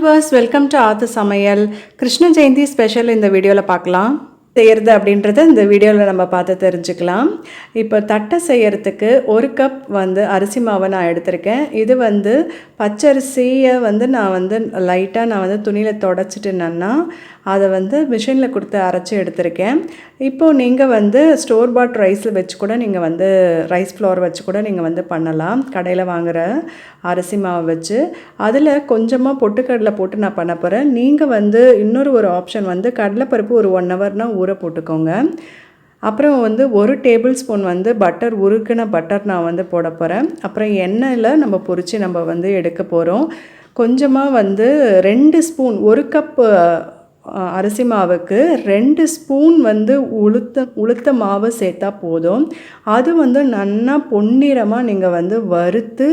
Viewers, welcome to Aathusamayal. Krishna Jayanti special இந்த வீடியோவில் பார்க்கலாம். செய்கிறது அப்படின்றத இந்த வீடியோவில் நம்ம பார்த்து தெரிஞ்சுக்கலாம். இப்போ தட்டை செய்கிறதுக்கு 1 கப் அரிசி மாவை நான் எடுத்திருக்கேன். இது பச்சரிசியை நான் லைட்டாக துணியில் தொடச்சிட்டுனேன்னா அதை மிஷினில் கொடுத்து அரைச்சி எடுத்திருக்கேன். இப்போது நீங்கள் ஸ்டோர் பாட் ரைஸில் வச்சு கூட நீங்கள் ரைஸ் ஃப்ளோர் வச்சு கூட நீங்கள் பண்ணலாம். கடையில் வாங்குகிற அரிசி மாவை வச்சு அதில் கொஞ்சமாக பொட்டுக்கடலை போட்டு நான் பண்ண போகிறேன். நீங்கள் இன்னொரு ஆப்ஷன் கடலைப்பருப்பு ஒரு 1 ஹவர்னால் ஊற போட்டுக்கோங்க. அப்புறம் 1 டேபிள் ஸ்பூன் பட்டர், உருக்கின பட்டர் நான் போட போகிறேன். அப்புறம் எண்ணெயில் நம்ம பொரித்து நம்ம எடுக்க போகிறோம். கொஞ்சமாக 2 ஸ்பூன், 1 கப் அரிசி மாவுக்கு 2 ஸ்பூன் உளுத்த மாவு சேர்த்தா போதும். அது நல்லா பொன்னிறமாக நீங்கள் வறுத்து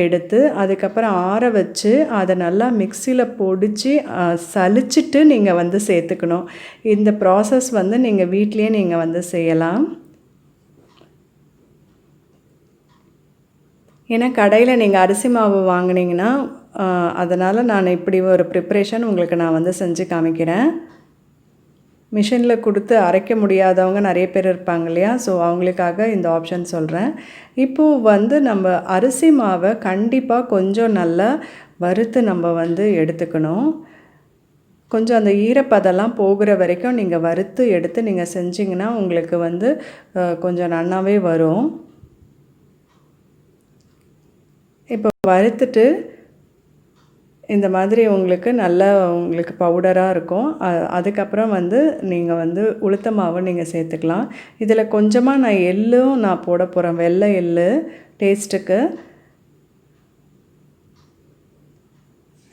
எடுத்து அதுக்கப்புறம் ஆற வச்சு அதை நல்லா மிக்சியில் பொடிச்சு சலிச்சிட்டு நீங்கள் சேர்த்துக்கணும். இந்த ப்ராசஸ் நீங்கள் வீட்லேயே நீங்கள் செய்யலாம். ஏன்னா கடையில் நீங்கள் அரிசி மாவு வாங்கினீங்கன்னா அதனால் நான் இப்படி ஒரு ப்ரிப்ரேஷன் உங்களுக்கு நான் செஞ்சு காமிக்கிறேன். மிஷினில் கொடுத்து அரைக்க முடியாதவங்க நிறைய பேர் இருப்பாங்க இல்லையா? ஸோ அவங்களுக்காக இந்த ஆப்ஷன் சொல்கிறேன். இப்போது நம்ம அரிசி மாவை கண்டிப்பாக கொஞ்சம் நல்லா வறுத்து நம்ம எடுத்துக்கணும். கொஞ்சம் அந்த ஈரப்பதெல்லாம் போகிற வரைக்கும் நீங்கள் வறுத்து எடுத்து நீங்கள் செஞ்சிங்கன்னா உங்களுக்கு கொஞ்சம் நல்லாவே வரும். இப்போ வறுத்துட்டு இந்த மாதிரி உங்களுக்கு நல்லா பவுடராக இருக்கும். அதுக்கப்புறம் நீங்கள் உளுத்த மாவு நீங்கள் சேர்த்துக்கலாம். இதில் கொஞ்சமாக நான் எள்ளும் நான் போட போகிறேன், வெள்ளை எள்ளு டேஸ்ட்டுக்கு.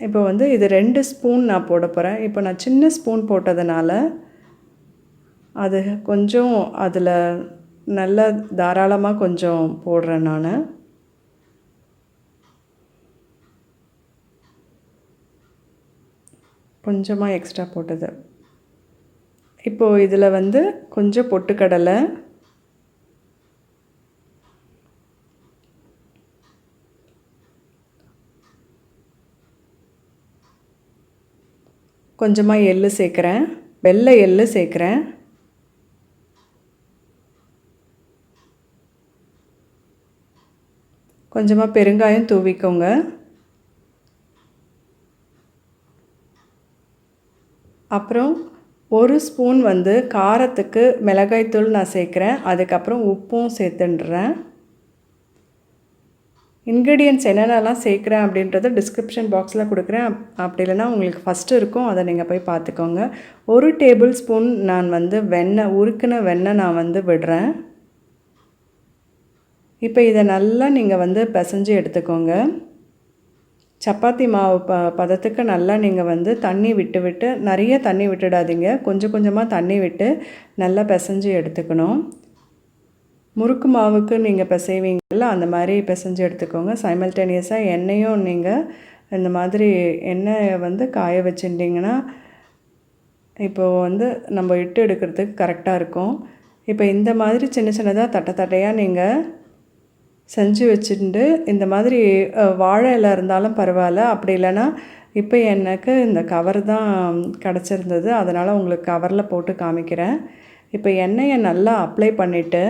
இப்போ இது 2 ஸ்பூன் நான் போட போகிறேன். இப்போ நான் சின்ன ஸ்பூன் போட்டதுனால அது கொஞ்சம் அதில் நல்லா தாராளமாக கொஞ்சம் போடுறேன் நான். கொஞ்சமாக எக்ஸ்ட்ரா போட்டது. இப்போது இதில் கொஞ்சம் பொட்டுக்கடலை, கொஞ்சமாக எள்ளு சேர்க்குறேன், வெள்ளை எள்ளு சேர்க்குறேன். கொஞ்சமாக பெருங்காயம் தூவிக்கோங்க. அப்புறம் 1 ஸ்பூன் காரத்துக்கு மிளகாய் தூள் நான் சேர்க்குறேன். அதுக்கப்புறம் உப்பும் சேர்த்துடுறேன். இன்க்ரீடியன்ட்ஸ் என்னென்னலாம் சேர்க்குறேன் அப்படின்றத டிஸ்கிரிப்ஷன் பாக்ஸில் கொடுக்குறேன். அப்படி இல்லைனா உங்களுக்கு ஃபஸ்ட்டு இருக்கும், அதை நீங்கள் போய் பார்த்துக்கோங்க. 1 டேபிள் ஸ்பூன் நான் வெண்ணெய், உருக்கின வெண்ணெய் நான் விடுறேன். இப்போ இதை நல்லா நீங்கள் பிசைஞ்சு எடுத்துக்கோங்க. சப்பாத்தி மாவு பதத்துக்கு நல்லா நீங்கள் தண்ணி விட்டு நிறைய தண்ணி விட்டுடாதீங்க, கொஞ்சம் கொஞ்சமாக தண்ணி விட்டு நல்லா பிசைஞ்சு எடுத்துக்கணும். முறுக்கு மாவுக்கு நீங்கள் பிசைவீங்கள்ல அந்த மாதிரி பிசைஞ்சு எடுத்துக்கோங்க. சைமல்டேனியஸாக எண்ணெயும் நீங்கள் இந்த மாதிரி எண்ணெயை காய வச்சுட்டிங்கன்னா இப்போது நம்ம இட்டு எடுக்கிறதுக்கு கரெக்டாக இருக்கும். இப்போ இந்த மாதிரி சின்ன சின்னதாக தட்டையாக நீங்கள் செஞ்சு வச்சுட்டு இந்த மாதிரி வாழை இலை இருந்தாலும் பரவாயில்ல. அப்படி இல்லைன்னா இப்போ எனக்கு இந்த கவர் தான் கிடச்சிருந்தது, அதனால் உங்களுக்கு கவரில் போட்டு காமிக்கிறேன். இப்போ எண்ணெயை நல்லா அப்ளை பண்ணிவிட்டு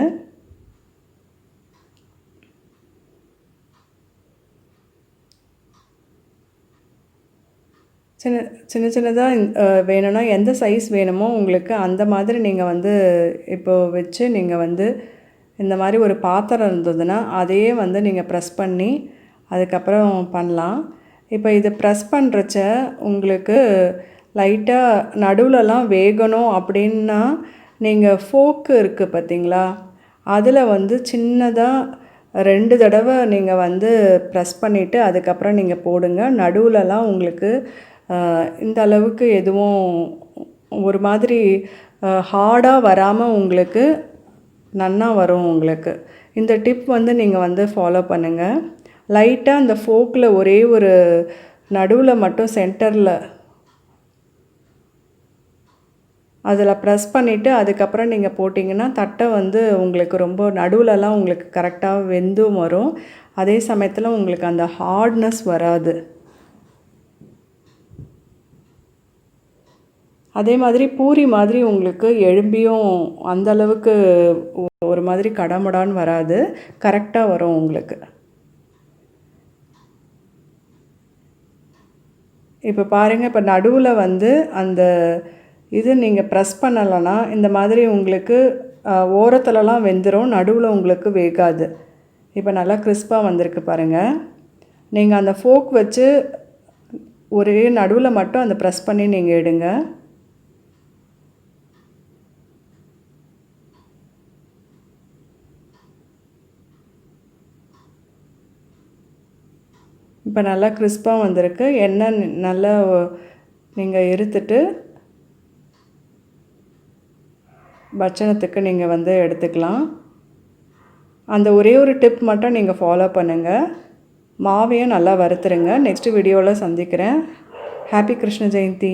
சின்ன சின்னதாக வேணும்னா எந்த சைஸ் வேணுமோ உங்களுக்கு அந்த மாதிரி நீங்கள் இப்போது வச்சு நீங்கள் இந்த மாதிரி ஒரு பாத்திரம் இருந்ததுன்னா அதையே நீங்கள் ப்ரெஸ் பண்ணி அதுக்கப்புறம் பண்ணலாம். இப்போ இது ப்ரெஸ் பண்ணுறச்ச உங்களுக்கு லைட்டாக நடுவுலலாம் வேகணும் அப்படின்னா நீங்கள் ஃபோக்கு இருக்குது பார்த்தீங்களா, அதில் சின்னதாக 2 தடவை நீங்கள் ப்ரெஸ் பண்ணிவிட்டு அதுக்கப்புறம் நீங்கள் போடுங்க. நடுவுலலாம் உங்களுக்கு இந்த அளவுக்கு எதுவும் ஒரு மாதிரி ஹார்டாக வராமல் உங்களுக்கு நன்னா வரும். உங்களுக்கு இந்த டிப் நீங்கள் ஃபாலோ பண்ணுங்கள். லைட்டாக அந்த ஃபோக்கில் ஒரே ஒரு நடுவில் மட்டும் சென்டரில் அதில் ப்ரெஸ் பண்ணிவிட்டு அதுக்கப்புறம் நீங்கள் போட்டிங்கன்னா தட்டை உங்களுக்கு ரொம்ப நடுவுலலாம் உங்களுக்கு கரெக்டாக வெந்தும் வரும். அதே சமயத்தில் உங்களுக்கு அந்த ஹார்ட்னஸ் வராது. அதே மாதிரி பூரி மாதிரி உங்களுக்கு எழும்பியும் அந்தளவுக்கு ஒரு மாதிரி கடமுடான்னு வராது, கரெக்டாக வரும் உங்களுக்கு. இப்போ பாருங்கள், இப்போ நடுவில் வந்து அந்த இது நீங்கள் ப்ரெஸ் பண்ணலைன்னா இந்த மாதிரி உங்களுக்கு ஓரத்துலலாம் வெந்துடும், நடுவில் உங்களுக்கு வேகாது. இப்போ நல்லா கிறிஸ்பாக வந்திருக்கு பாருங்கள். நீங்கள் அந்த ஃபோக் வச்சு ஒரே நடுவில் மட்டும் அந்த ப்ரெஸ் பண்ணி நீங்கள் எடுங்க. இப்போ நல்லா கிறிஸ்பாக வந்திருக்கு. எண்ணெய் நல்லா நீங்கள் இருத்துட்டு பட்சணத்துக்கு நீங்கள் வந்து எடுத்துக்கலாம். அந்த ஒரே ஒரு டிப் மட்டும் நீங்கள் ஃபாலோ பண்ணுங்கள். மாவையும் நல்லா வறுத்துருங்க. நெக்ஸ்ட் வீடியோவில் சந்திக்கிறேன். ஹாப்பி கிருஷ்ண ஜெயந்தி.